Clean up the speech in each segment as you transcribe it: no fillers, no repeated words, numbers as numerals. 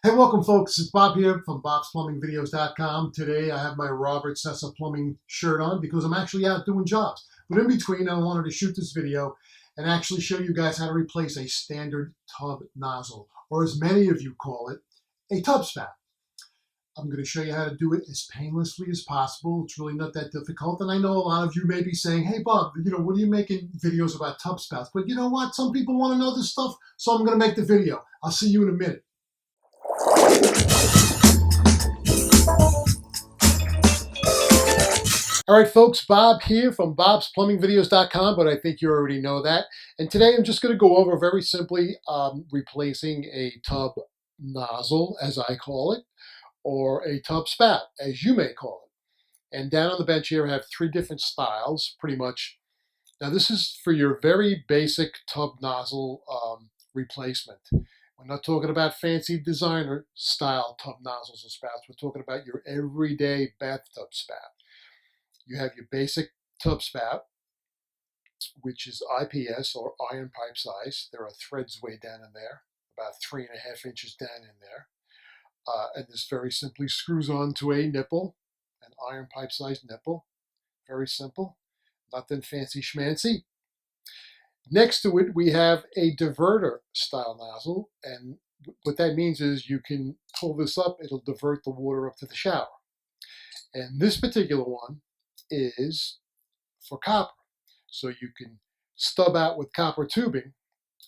Hey, welcome folks. It's Bob here from bobsplumbingvideos.com. Today I have my Robert Sessa Plumbing shirt on because I'm actually out doing jobs. But in between, I wanted to shoot this video and actually show you guys how to replace a standard tub nozzle, or as many of you call it, a tub spout. I'm going to show you how to do it as painlessly as possible. It's really not that difficult. And I know a lot of you may be saying, hey, Bob, what are you making videos about tub spouts? But you know what? Some people want to know this stuff, so I'm going to make the video. I'll see you in a minute. All right, folks, Bob here from bobsplumbingvideos.com, but I think you already know that. And today I'm just going to go over very simply replacing a tub nozzle, as I call it, or a tub spout, as you may call it. And down on the bench here, I have three different styles, pretty much. Now, this is for your very basic tub nozzle replacement. We're not talking about fancy designer style tub nozzles or spouts. We're talking about your everyday bathtub spout. You have your basic tub spout, which is IPS or iron pipe size. There are threads way down in there, about 3.5 inches down in there. And this very simply screws onto a nipple, an iron pipe size nipple. Very simple, nothing fancy schmancy. Next to it, we have a diverter style nozzle. And what that means is you can pull this up, it'll divert the water up to the shower. And this particular one is for copper. So you can stub out with copper tubing,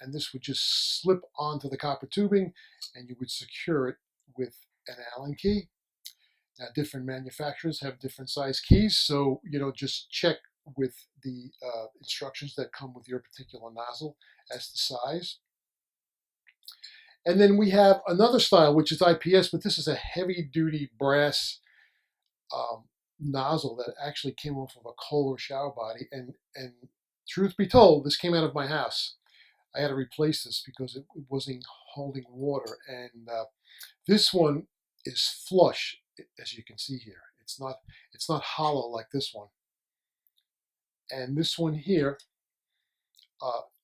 and this would just slip onto the copper tubing, and you would secure it with an Allen key. Now, different manufacturers have different size keys, so just check with the instructions that come with your particular nozzle as to size. And then we have another style, which is IPS, but this is a heavy-duty brass nozzle that actually came off of a Kohler shower body, and truth be told, this came out of my house. I had to replace this because it wasn't holding water, and this one is flush, as you can see here. It's not hollow like this one. And this one here,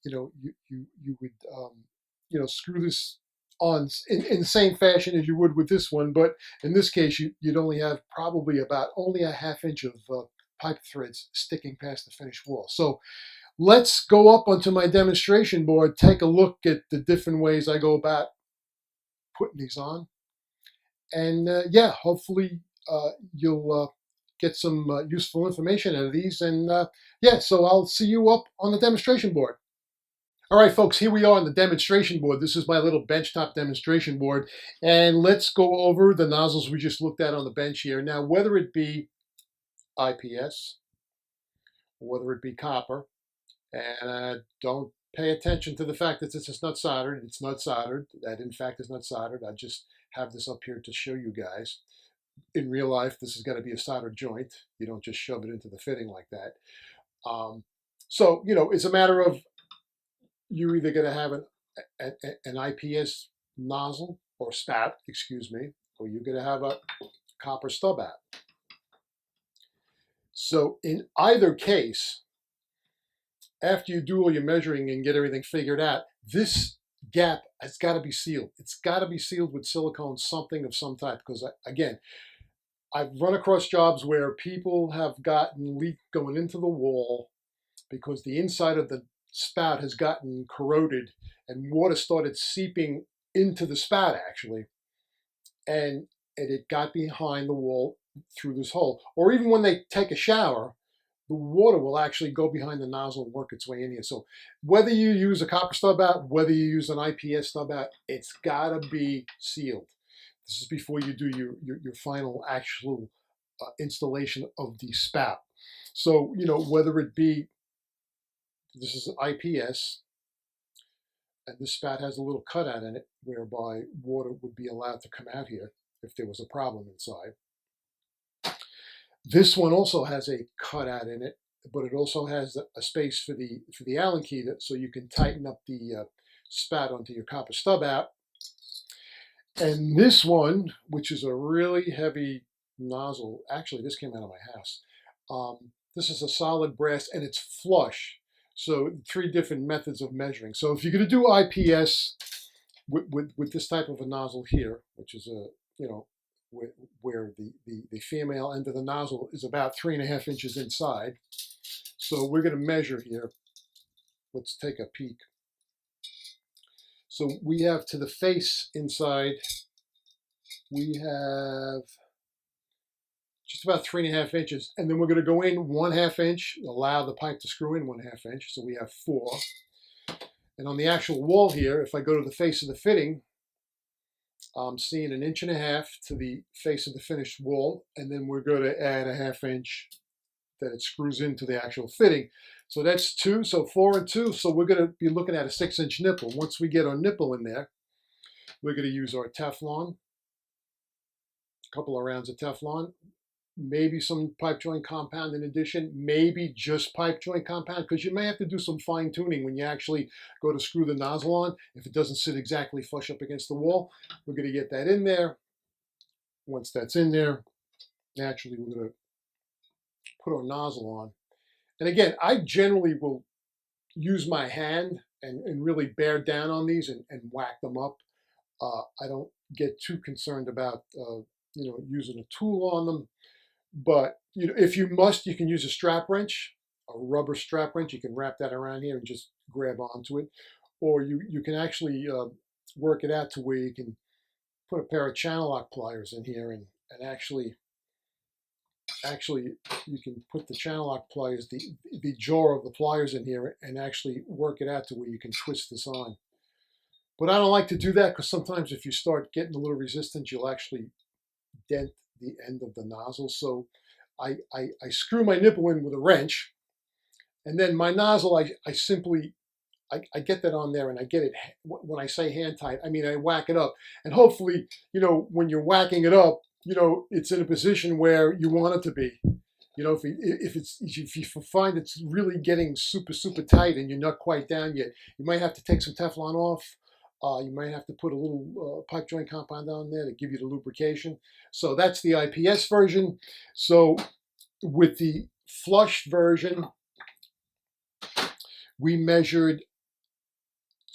you would screw this on in the same fashion as you would with this one, but in this case you'd only have probably about only 1/2 inch of pipe threads sticking past the finished wall. So let's go up onto my demonstration board, take a look at the different ways I go about putting these on, and yeah, hopefully you'll get some useful information out of these. And yeah, so I'll see you up on the demonstration board. All right, folks, here we are on the demonstration board. This is my little benchtop demonstration board. And let's go over the nozzles we just looked at on the bench here. Now, whether it be IPS, or whether it be copper, and don't pay attention to the fact that this is not soldered. It's not soldered. That, in fact, is not soldered. I just have this up here to show you guys. In real life, this has got to be a soldered joint. You don't just shove it into the fitting like that. So, it's a matter of you're either going to have an IPS nozzle or spout, excuse me, or you're going to have a copper stub out. So in either case, after you do all your measuring and get everything figured out, this gap has got to be sealed. It's got to be sealed with silicone, something of some type, because again, I've run across jobs where people have gotten leak going into the wall because the inside of the spout has gotten corroded and water started seeping into the spout actually, and it got behind the wall through this hole. Or even when they take a shower, the water will actually go behind the nozzle and work its way in here. So whether you use a copper stub out, whether you use an IPS stub out, it's got to be sealed. This is before you do your final actual installation of the spout. So, whether it be, this is an IPS, and this spout has a little cutout in it whereby water would be allowed to come out here if there was a problem inside. This one also has a cutout in it, but it also has a space for the Allen key, so you can tighten up the spout onto your copper stub out. And this one, which is a really heavy nozzle, actually this came out of my house. This is a solid brass and it's flush. So 3 different methods of measuring. So if you're going to do IPS, with this type of a nozzle here, which is a, you know, where the female end of the nozzle is about 3.5 inches inside. So we're going to measure here. Let's take a peek. So we have to the face inside, we have just about 3.5 inches, and then we're going to go in 1/2 inch, allow the pipe to screw in 1/2 inch, so we have 4. And on the actual wall here, if I go to the face of the fitting, I'm seeing 1.5 inches to the face of the finished wall, and then we're going to add 1/2 inch that it screws into the actual fitting. So that's 2, so 4 and 2, so we're going to be looking at a 6-inch nipple. Once we get our nipple in there, we're going to use our Teflon, a couple of rounds of Teflon, maybe some pipe joint compound in addition, maybe just pipe joint compound, because you may have to do some fine tuning when you actually go to screw the nozzle on. If it doesn't sit exactly flush up against the wall, we're going to get that in there. Once that's in there, naturally we're going to put our nozzle on. And again, I generally will use my hand and really bear down on these and whack them up. I don't get too concerned about using a tool on them. But if you must, you can use a strap wrench, a rubber strap wrench. You can wrap that around here and just grab onto it. Or you can actually work it out to where you can put a pair of channel lock pliers in here and actually you can put the channel lock pliers, the jaw of the pliers in here, and actually work it out to where you can twist this on. But I don't like to do that because sometimes if you start getting a little resistance, you'll actually dent the end of the nozzle. So I screw my nipple in with a wrench, and then my nozzle, I simply get that on there, and I get it, when I say hand tight, I mean I whack it up. And hopefully, when you're whacking it up, it's in a position where you want it to be. If you find it's really getting super, super tight and you're not quite down yet, you might have to take some Teflon off. You might have to put a little pipe joint compound on there to give you the lubrication. So that's the IPS version. So with the flush version, we measured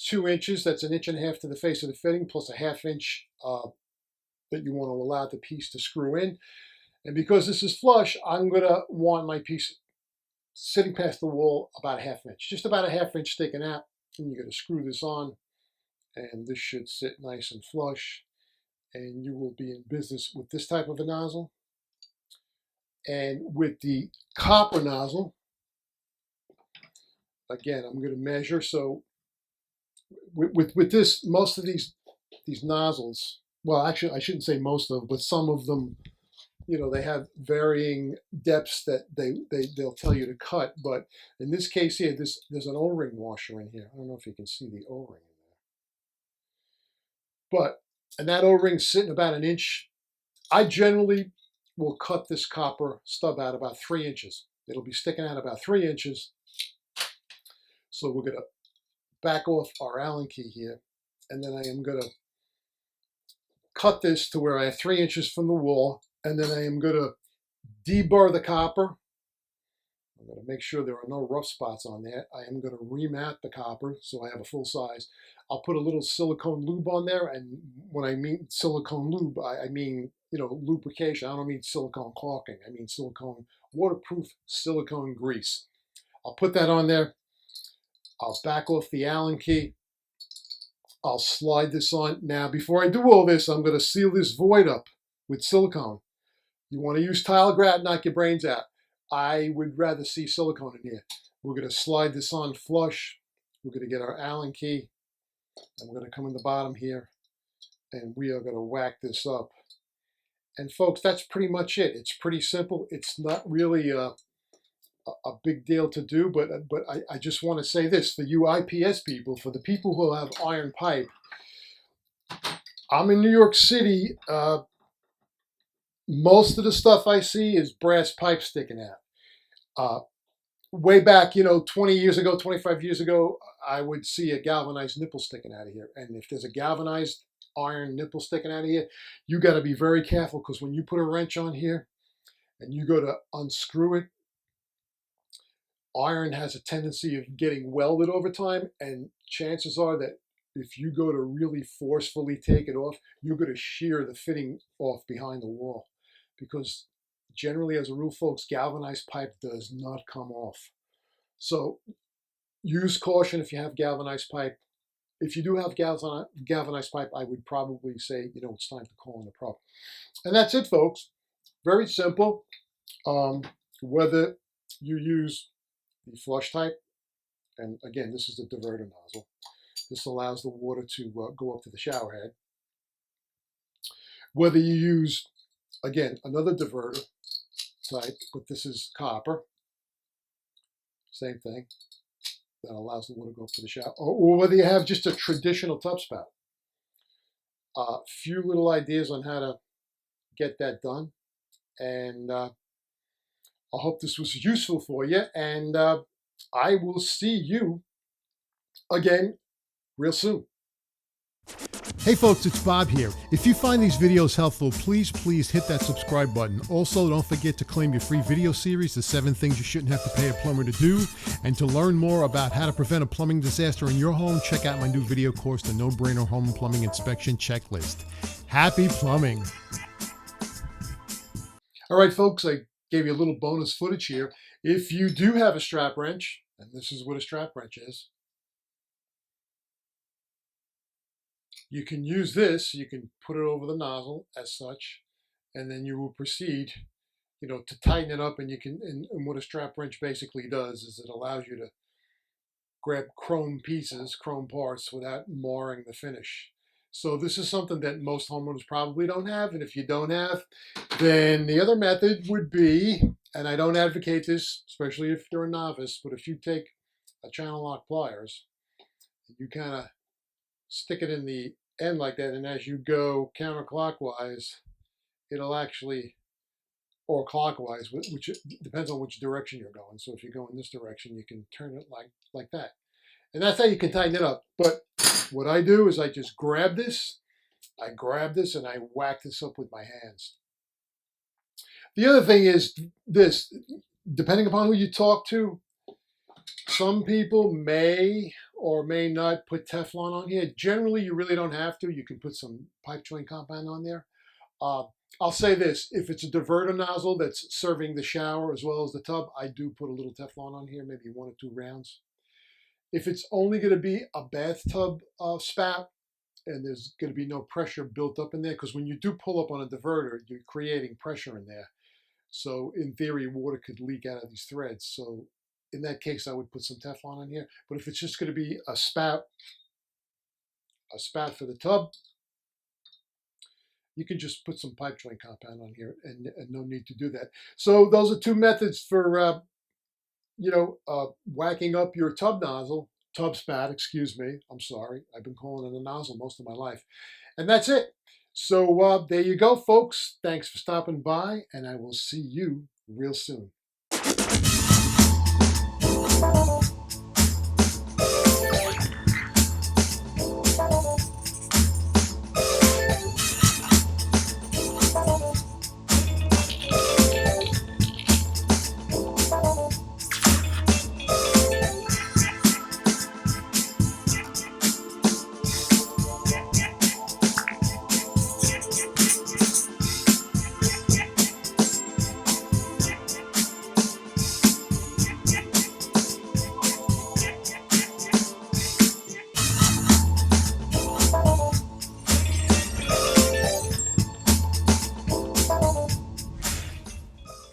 2 inches. That's 1.5 inches to the face of the fitting, plus 1/2 inch that you want to allow the piece to screw in. And because this is flush, I'm going to want my piece sitting past the wall about 1/2 inch, just about 1/2 inch sticking out. And you're going to screw this on, and this should sit nice and flush, and you will be in business with this type of a nozzle. And with the copper nozzle, again, I'm going to measure. So with this, most of these nozzles, well, actually, I shouldn't say most of them, but some of them, they have varying depths that they'll tell you to cut. But in this case here, there's an O-ring washer in here. I don't know if you can see the O-ring in there. And that O-ring's sitting about 1 inch. I generally will cut this copper stub out about 3 inches. It'll be sticking out about 3 inches. So we're going to back off our Allen key here. And then I am going to cut this to where I have 3 inches from the wall. And then I am going to deburr the copper. I'm going to make sure there are no rough spots on there. I am going to remount the copper so I have a full size. I'll put a little silicone lube on there. And when I mean silicone lube, I mean, lubrication. I don't mean silicone caulking. I mean silicone, waterproof silicone grease. I'll put that on there. I'll back off the Allen key. I'll slide this on. Now, before I do all this, I'm going to seal this void up with silicone. You want to use tile grab, knock your brains out. I would rather see silicone in here. We're going to slide this on flush. We're going to get our Allen key, and we're going to come in the bottom here, and we are going to whack this up. And folks, that's pretty much it. It's pretty simple. It's not really a big deal to do, but I just want to say this for you IPS people, for the people who have iron pipe. I'm in New York City. Most of the stuff I see is brass pipe sticking out. Way back, 20 years ago, 25 years ago, I would see a galvanized nipple sticking out of here. And if there's a galvanized iron nipple sticking out of here, you got to be very careful, because when you put a wrench on here and you go to unscrew it, iron has a tendency of getting welded over time, and chances are that if you go to really forcefully take it off, you're going to shear the fitting off behind the wall, because generally, as a rule, folks, galvanized pipe does not come off. So use caution if you have galvanized pipe. If you do have galvanized pipe, I would probably say, it's time to call in a pro. And that's it, folks. Very simple. Whether you use the flush type, and again, this is the diverter nozzle. This allows the water to go up to the shower head. Whether you use, again, another diverter type, but this is copper, same thing, that allows the water to go up to the shower, or whether you have just a traditional tub spout. Few little ideas on how to get that done, and I hope this was useful for you, and I will see you again real soon. Hey folks, it's Bob here. If you find these videos helpful, please hit that subscribe button. Also, don't forget to claim your free video series, The 7 Things You Shouldn't Have to Pay a Plumber to Do. And to learn more about how to prevent a plumbing disaster in your home, check out my new video course, The No-Brainer Home Plumbing Inspection Checklist. Happy plumbing! All right, folks, I gave you a little bonus footage here. If you do have a strap wrench, and this is what a strap wrench is, you can use this, you can put it over the nozzle as such, and then you will proceed, to tighten it up, and you can, and what a strap wrench basically does is it allows you to grab chrome pieces, chrome parts, without marring the finish. So this is something that most homeowners probably don't have, and if you don't have, then the other method would be, and I don't advocate this, especially if you're a novice, but if you take a channel lock pliers, you kind of stick it in the end like that, and as you go counterclockwise, it'll actually, or clockwise, which depends on which direction you're going. So if you go in this direction, you can turn it like that. And that's how you can tighten it up. But what I do is I just grab this, and I whack this up with my hands. The other thing is this, depending upon who you talk to, some people may or may not put Teflon on here. Generally, you really don't have to. You can put some pipe joint compound on there. I'll say this, if it's a diverter nozzle that's serving the shower as well as the tub, I do put a little Teflon on here, maybe 1 or 2 rounds. If it's only going to be a bathtub spout, and there's going to be no pressure built up in there, because when you do pull up on a diverter, you're creating pressure in there. So in theory, water could leak out of these threads. So in that case, I would put some Teflon on here. But if it's just going to be a spout for the tub, you can just put some pipe joint compound on here, and no need to do that. So those are 2 methods for, whacking up your tub spout, excuse me. I'm sorry. I've been calling it a nozzle most of my life. And that's it. So there you go, folks. Thanks for stopping by, and I will see you real soon.